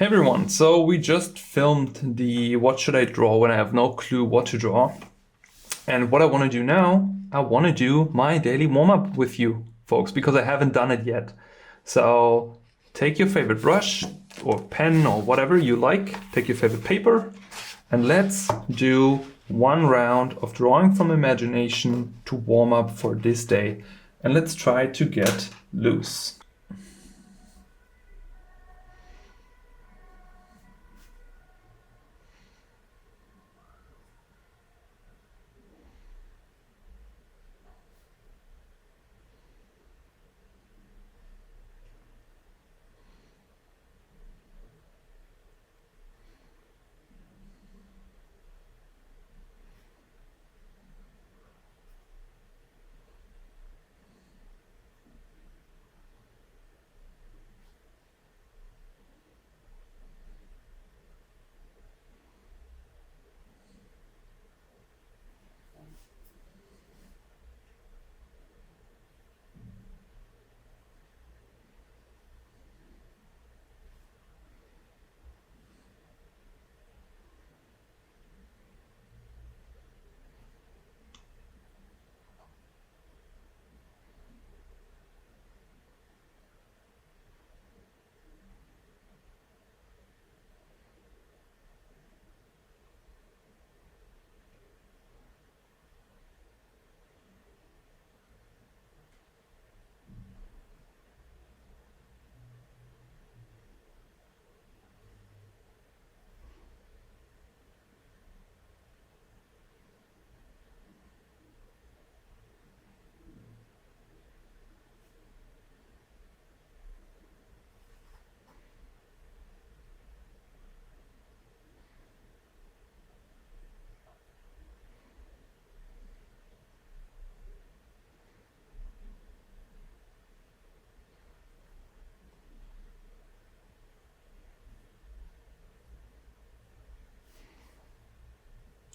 Hey everyone, so we just filmed the what should I draw when I have no clue what to draw. And what I want to do now, I want to do my daily warm-up with you folks because I haven't done it yet. So take your favorite brush or pen or whatever you like, take your favorite paper, and let's do one round of drawing from imagination to warm up for this day. And let's try to get loose.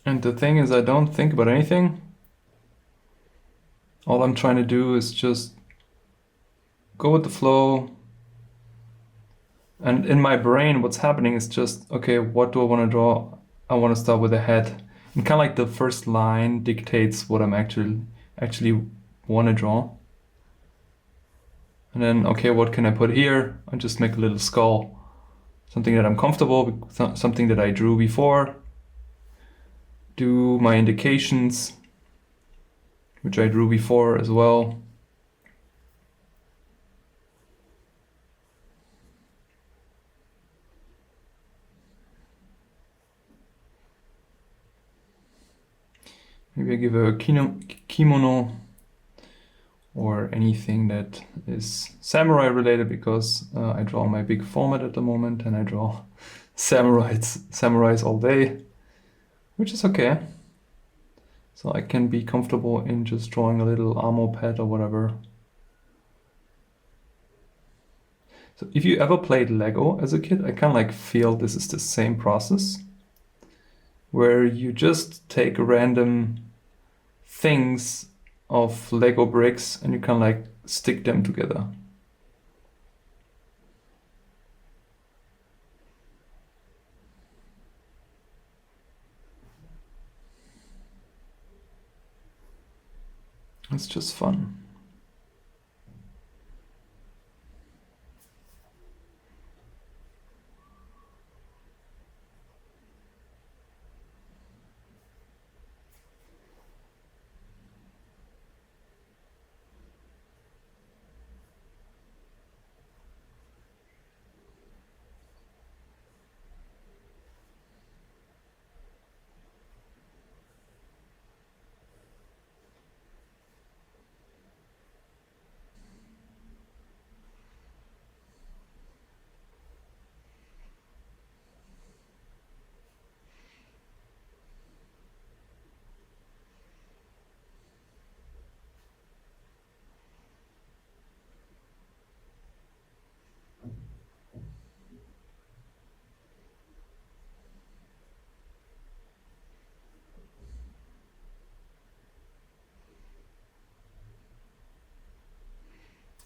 And the thing is, I don't think about anything. All I'm trying to do is just go with the flow. And in my brain, what's happening is just, okay, what do I want to draw? I want to start with a head. And kind of like the first line dictates what I'm actually want to draw. And then, okay, what can I put here? I just make a little skull. Something that I'm comfortable with, something that I drew before. Do my indications, which I drew before as well. Maybe I give a kimono or anything that is samurai related because I draw my big format at the moment and I draw samurais all day, which is okay. So I can be comfortable in just drawing a little armor pad or whatever. So if you ever played Lego as a kid, I kind of like feel this is the same process where you just take random things of Lego bricks and you can like stick them together. It's just fun.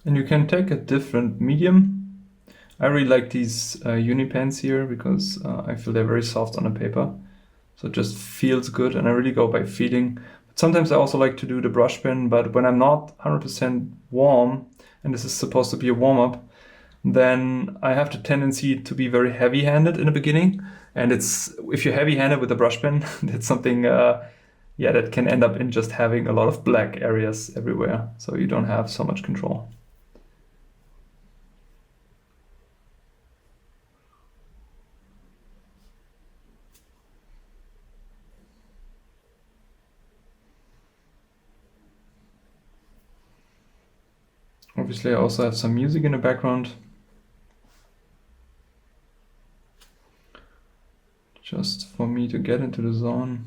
And you can take a different medium. I really like these uni pens here because I feel they're very soft on the paper. So it just feels good, and I really go by feeling. But sometimes I also like to do the brush pen, but when I'm not 100% warm, and this is supposed to be a warm-up, then I have the tendency to be very heavy-handed in the beginning. And if you're heavy-handed with a brush pen, that's something that can end up in just having a lot of black areas everywhere. So you don't have so much control. Obviously, I also have some music in the background, just for me to get into the zone.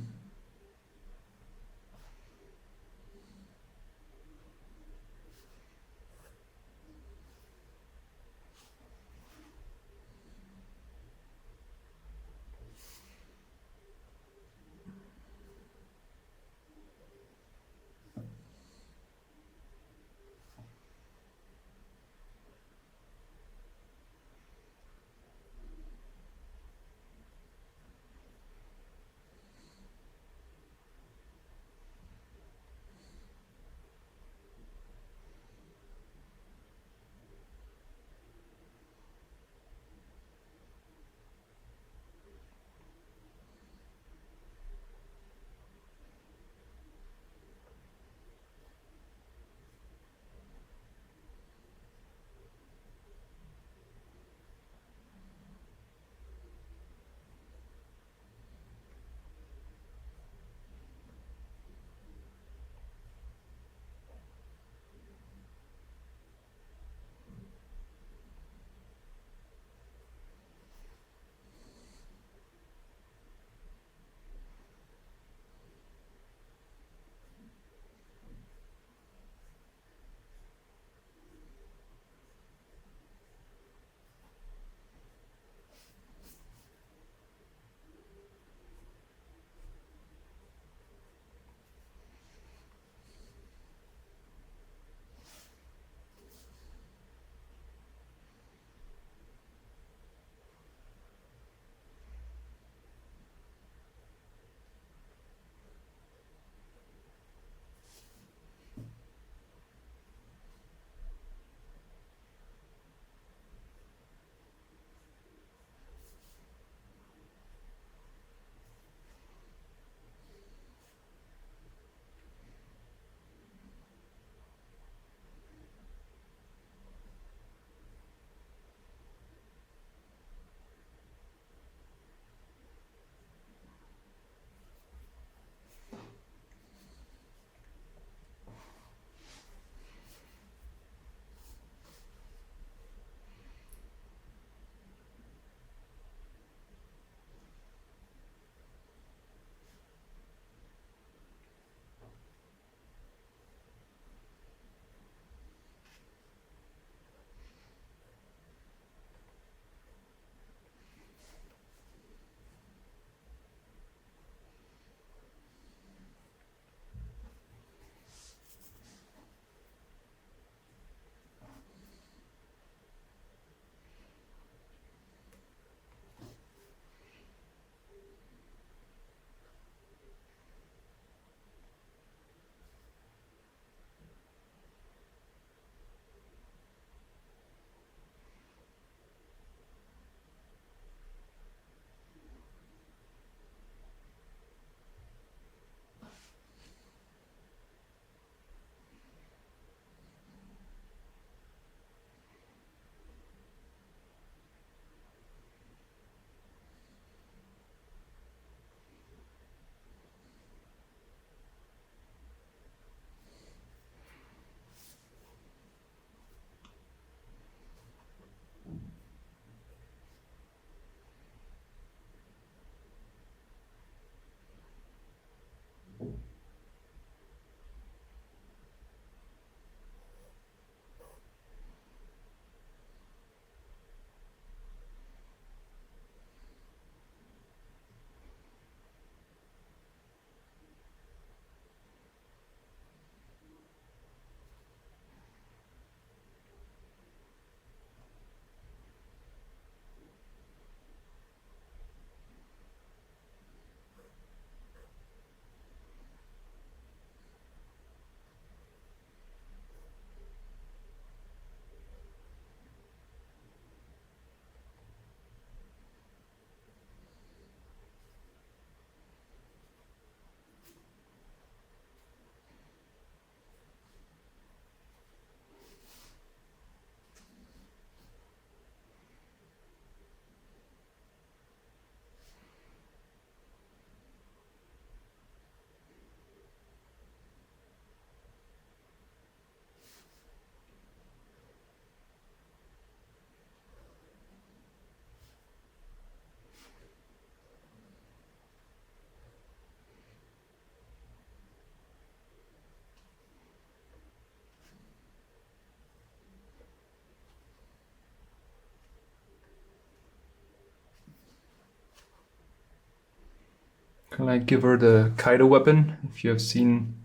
Can I give her the Kaido weapon? If you have seen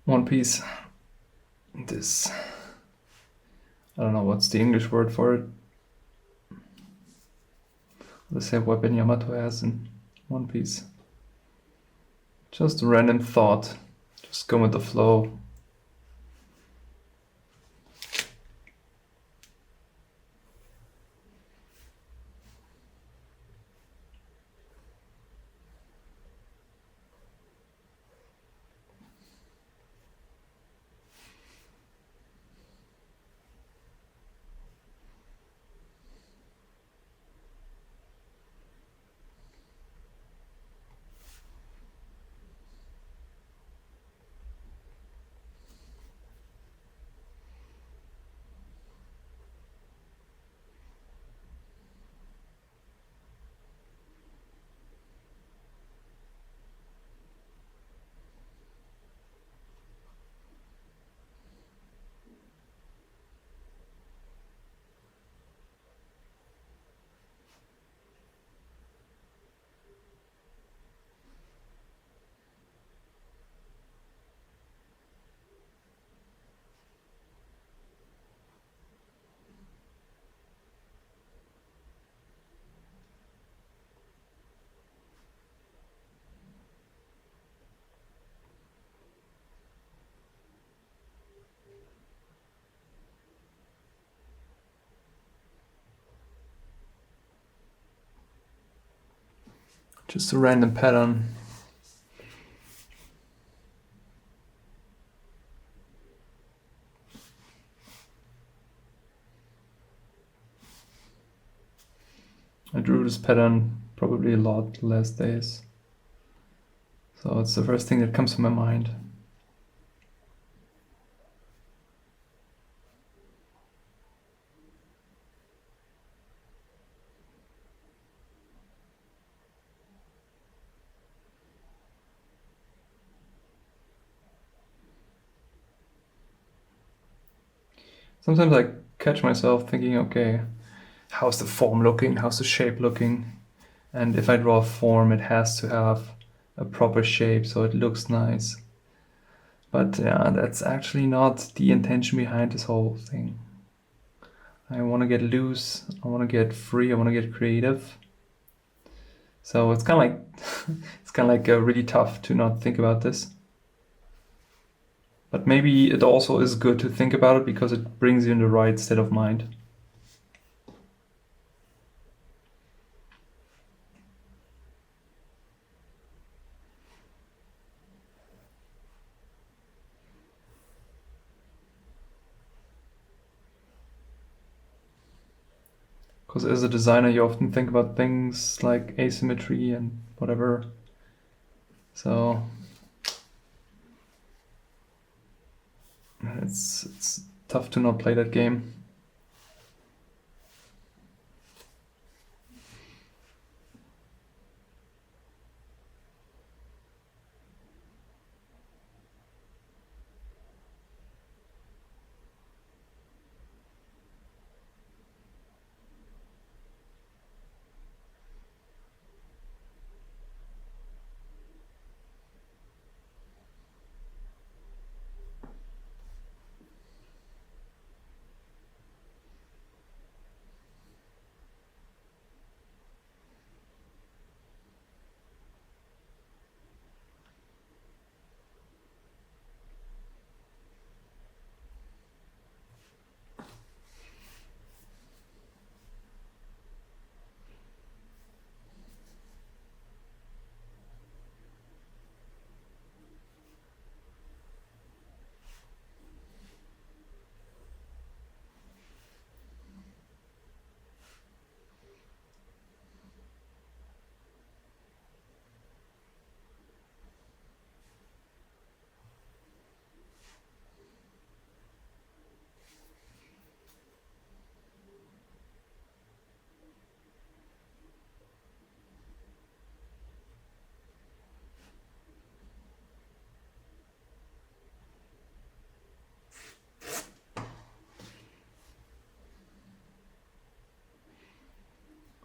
One Piece, this, I don't know what's the English word for it. The same weapon Yamato has in One Piece. Just a random thought. Just go with the flow. Just a random pattern. I drew this pattern probably a lot last days. So it's the first thing that comes to my mind. Sometimes I catch myself thinking, okay, how's the form looking? How's the shape looking? And if I draw a form, it has to have a proper shape so it looks nice. But yeah, that's actually not the intention behind this whole thing. I want to get loose, I want to get free, I want to get creative. So it's kind of like it's kind of like really tough to not think about this. But maybe it also is good to think about it because it brings you in the right state of mind. Because as a designer, you often think about things like asymmetry and whatever. So it's tough to not play that game.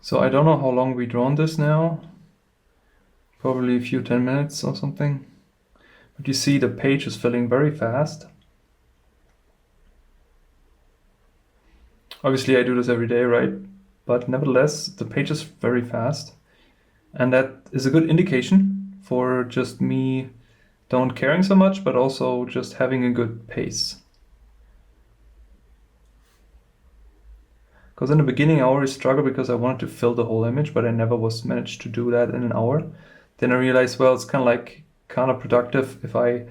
So I don't know how long we drawn this now, Probably a few 10 minutes or something. But you see the page is filling very fast. Obviously I do this every day, right? But nevertheless, the page is very fast. And that is a good indication for just me don't caring so much, but also just having a good pace. Because in the beginning I always struggled because I wanted to fill the whole image, but I never was managed to do that in an hour. Then I realized, well, it's kind of like counterproductive if I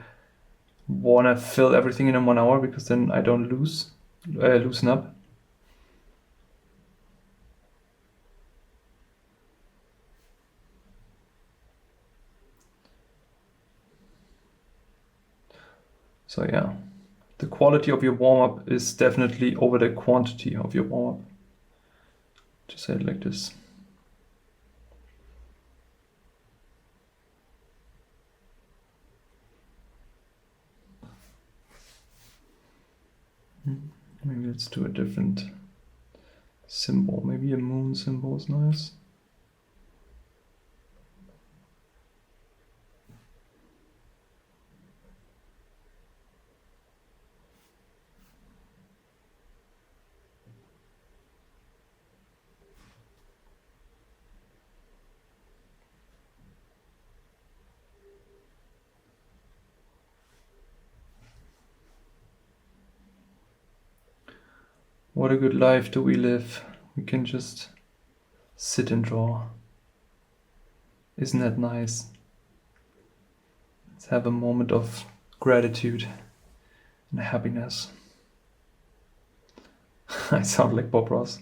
want to fill everything in 1 hour, because then I don't loosen up. So yeah, the quality of your warm-up is definitely over the quantity of your warm-up. To say it like this. Maybe let's do a different symbol. Maybe a moon symbol is nice. What a good life do we live. We can just sit and draw. Isn't that nice? Let's have a moment of gratitude and happiness. I sound like Bob Ross.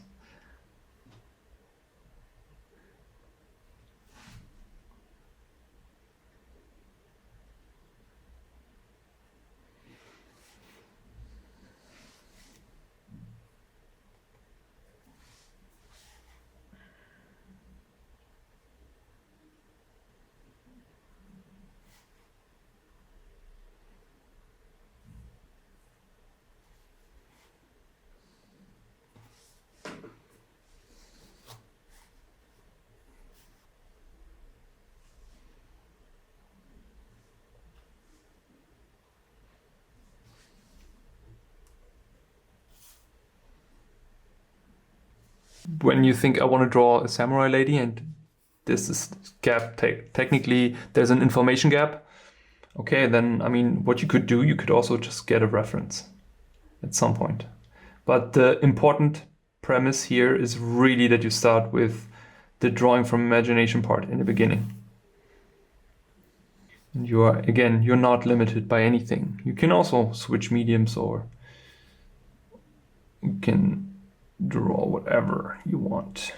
When you think I want to draw a samurai lady and this is gap, technically there's an information gap. Okay, then I mean, what you could do, you could also just get a reference at some point. But the important premise here is really that you start with the drawing from imagination part in the beginning. And you are, again, you're not limited by anything. You can also switch mediums, or you can draw whatever you want.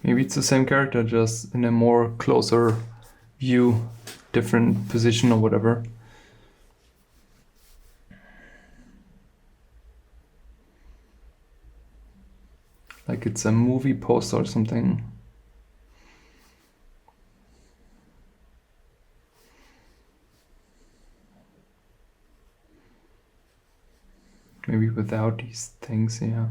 Maybe it's the same character, just in a more closer view, different position or whatever. Like it's a movie poster or something. Maybe without these things, yeah.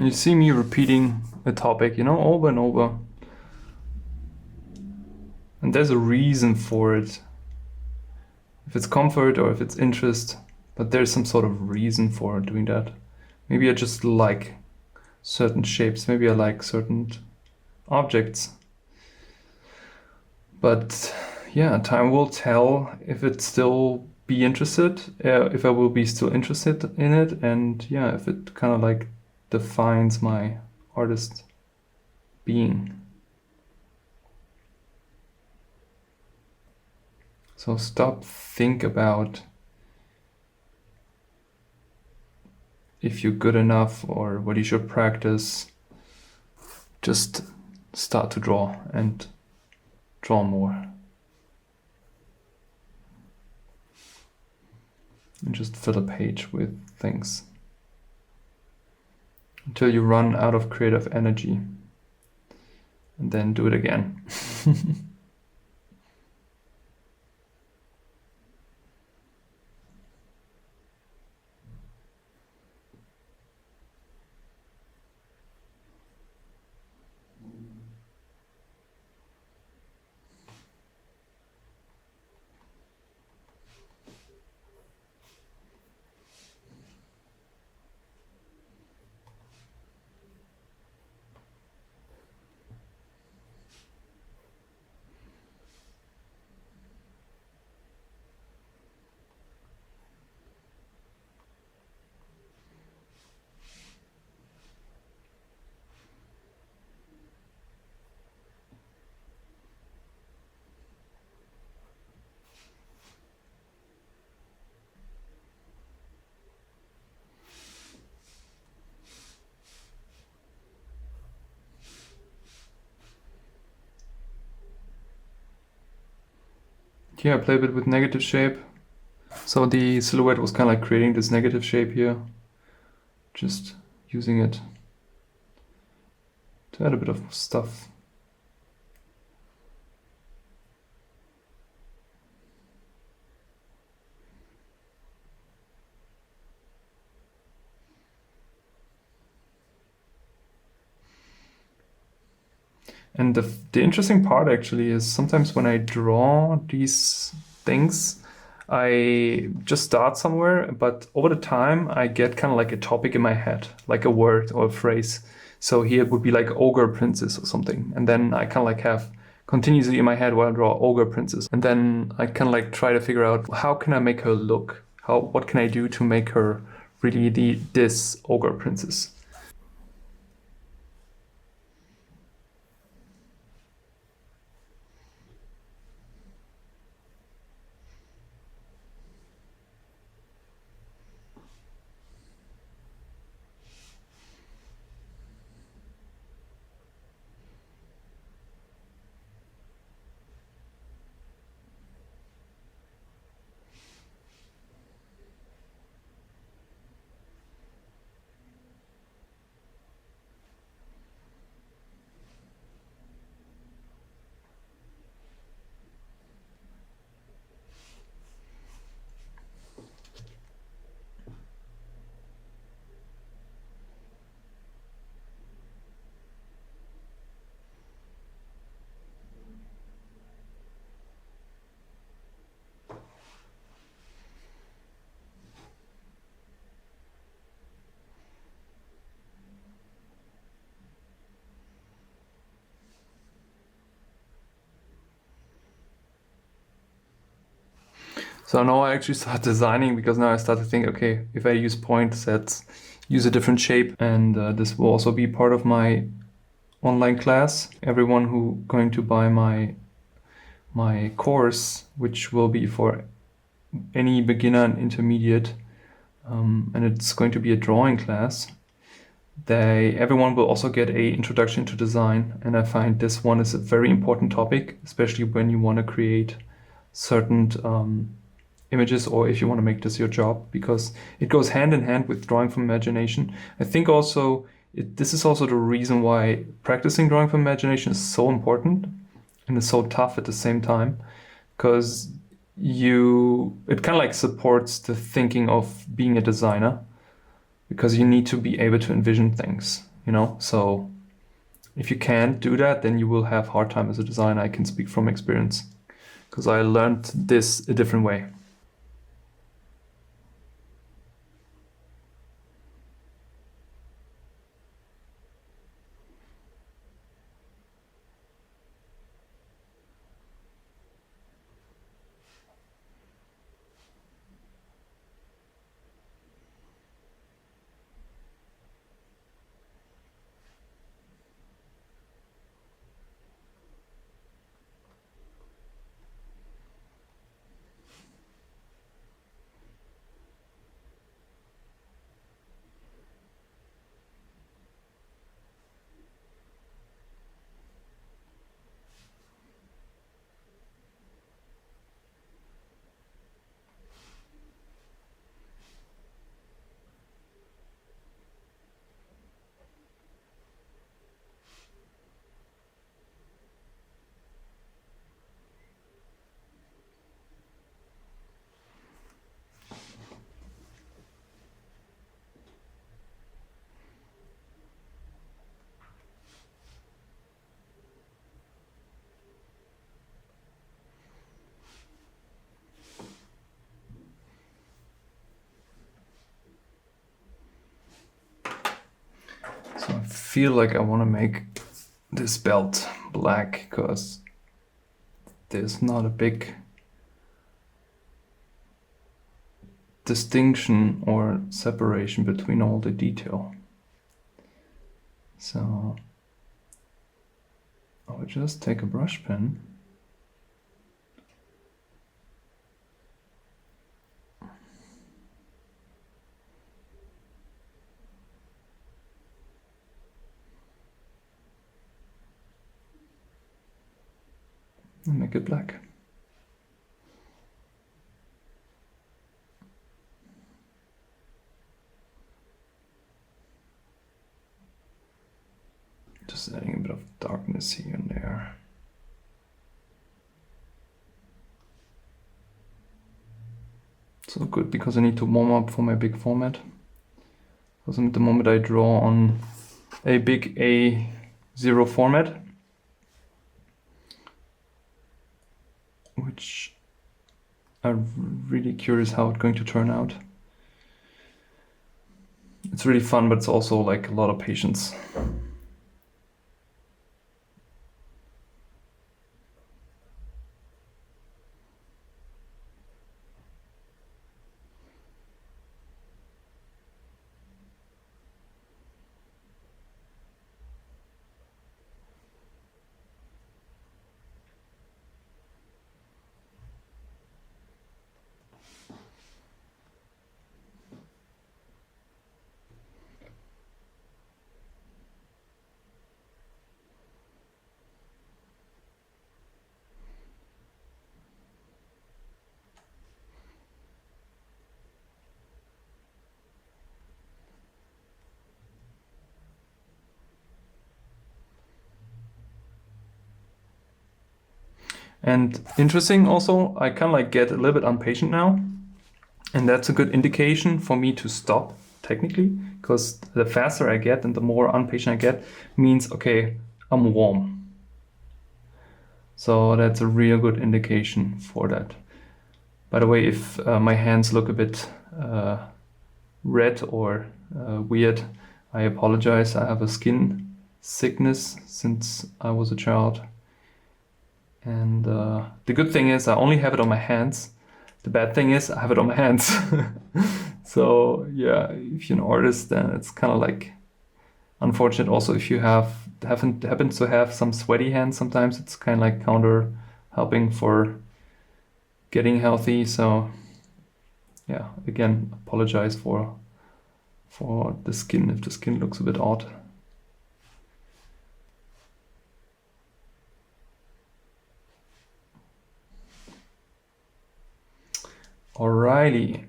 You see me repeating a topic, you know, over and over. And there's a reason for it. If it's comfort or if it's interest, but there's some sort of reason for doing that. Maybe I just like certain shapes, maybe I like certain objects. But yeah, time will tell if it still be interested, if I will be still interested in it, and yeah, if it kind of like defines my artist being. So think about if you're good enough or what you should practice. Just start to draw and draw more. And just fill a page with things until you run out of creative energy, and then do it again. Yeah, I play a bit with negative shape. So the silhouette was kind of like creating this negative shape here. Just using it to add a bit of stuff. And the interesting part actually is sometimes when I draw these things, I just start somewhere, but over the time I get kind of like a topic in my head, like a word or a phrase. So here it would be like ogre princess or something. And then I kind of like have continuously in my head while I draw ogre princess. And then I kind of like try to figure out how can I make her look? What can I do to make her really this ogre princess? So now I actually start designing because now I start to think, okay, if I use point sets, use a different shape, and this will also be part of my online class. Everyone who going to buy my course, which will be for any beginner and intermediate, and it's going to be a drawing class. Everyone will also get a introduction to design, and I find this one is a very important topic, especially when you want to create certain images, or if you want to make this your job, because it goes hand in hand with drawing from imagination. I think also this is also the reason why practicing drawing from imagination is so important and is so tough at the same time, because it kind of like supports the thinking of being a designer, because you need to be able to envision things. you know? So if you can't do that, then you will have hard time as a designer. I can speak from experience because I learned this a different way. So I feel like I want to make this belt black because there's not a big distinction or separation between all the detail. So I would just take a brush pen and make it black. Just adding a bit of darkness here and there. So good, because I need to warm up for my big format. Because at the moment I draw on a big A0 format, which I'm really curious how it's going to turn out. It's really fun, but it's also like a lot of patience. And interesting also, I kind of like get a little bit impatient now. And that's a good indication for me to stop technically, because the faster I get and the more impatient I get means, okay, I'm warm. So that's a real good indication for that. By the way, if my hands look a bit red or weird, I apologize. I have a skin sickness since I was a child. And the good thing is I only have it on my hands. The bad thing is I have it on my hands. So yeah, if you're an artist, then it's kind of like unfortunate. Also, if you happen to have some sweaty hands, sometimes it's kind of like counter helping for getting healthy. So yeah, again, apologize for the skin if the skin looks a bit odd. Alrighty.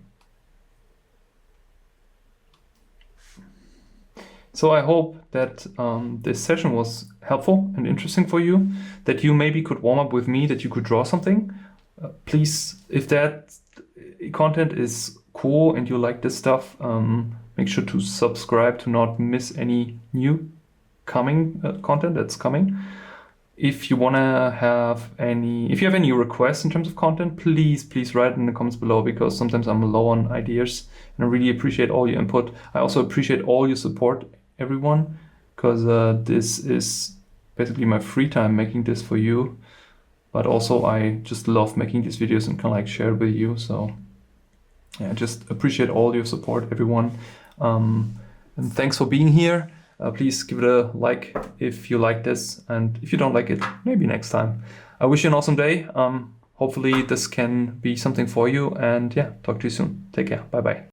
So I hope that this session was helpful and interesting for you, that you maybe could warm up with me, that you could draw something. Please, if that content is cool and you like this stuff, make sure to subscribe to not miss any new coming content that's coming. If you want to have if you have any requests in terms of content, please write in the comments below, because sometimes I'm low on ideas and I really appreciate all your input. I also appreciate all your support, everyone, because this is basically my free time making this for you. But also I just love making these videos and kind of like share with you. So yeah, just appreciate all your support, everyone. And thanks for being here. Please give it a like if you like this, and if you don't like it, maybe next time. I wish you an awesome day. Hopefully this can be something for you, and yeah, talk to you soon. Take care. Bye bye.